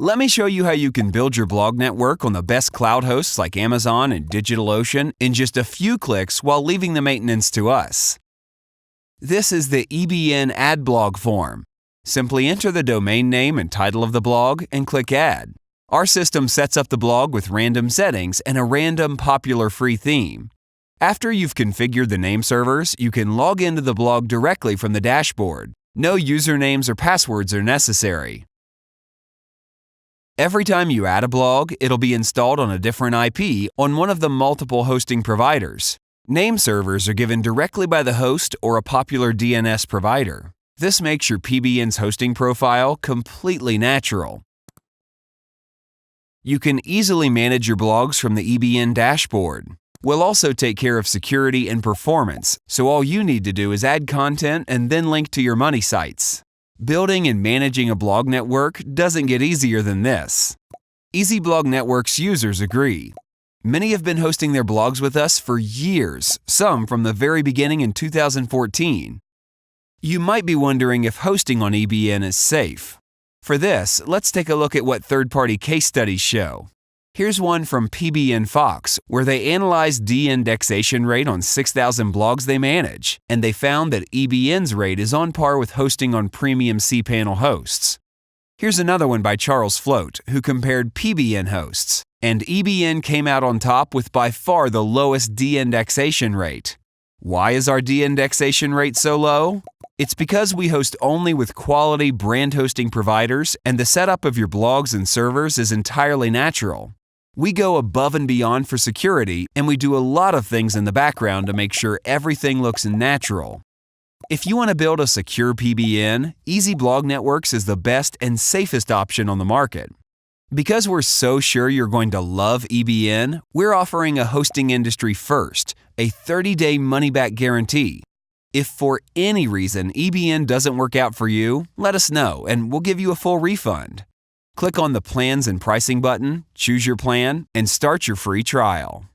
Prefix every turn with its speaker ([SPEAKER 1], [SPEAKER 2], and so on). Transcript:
[SPEAKER 1] Let me show you how you can build your blog network on the best cloud hosts like Amazon and DigitalOcean in just a few clicks while leaving the maintenance to us. This is the EBN Add Blog form. Simply enter the domain name and title of the blog and click Add. Our system sets up the blog with random settings and a random popular free theme. After you've configured the name servers, you can log into the blog directly from the dashboard. No usernames or passwords are necessary. Every time you add a blog, it'll be installed on a different IP on one of the multiple hosting providers. Name servers are given directly by the host or a popular DNS provider. This makes your PBN's hosting profile completely natural. You can easily manage your blogs from the EBN dashboard. We'll also take care of security and performance, so all you need to do is add content and then link to your money sites. Building and managing a blog network doesn't get easier than this. EasyBlog Network's users agree. Many have been hosting their blogs with us for years, some from the very beginning in 2014. You might be wondering if hosting on EBN is safe. For this, let's take a look at what third-party case studies show. Here's one from PBN Fox, where they analyzed de-indexation rate on 6,000 blogs they manage, and they found that EBN's rate is on par with hosting on premium cPanel hosts. Here's another one by Charles Float, who compared PBN hosts, and EBN came out on top with by far the lowest de-indexation rate. Why is our de-indexation rate so low? It's because we host only with quality brand hosting providers, and the setup of your blogs and servers is entirely natural. We go above and beyond for security, and we do a lot of things in the background to make sure everything looks natural. If you want to build a secure PBN, EasyBlog Networks is the best and safest option on the market. Because we're so sure you're going to love EBN, we're offering a hosting industry first, a 30-day money-back guarantee. If for any reason EBN doesn't work out for you, let us know and we'll give you a full refund. Click on the Plans and Pricing button, choose your plan, and start your free trial.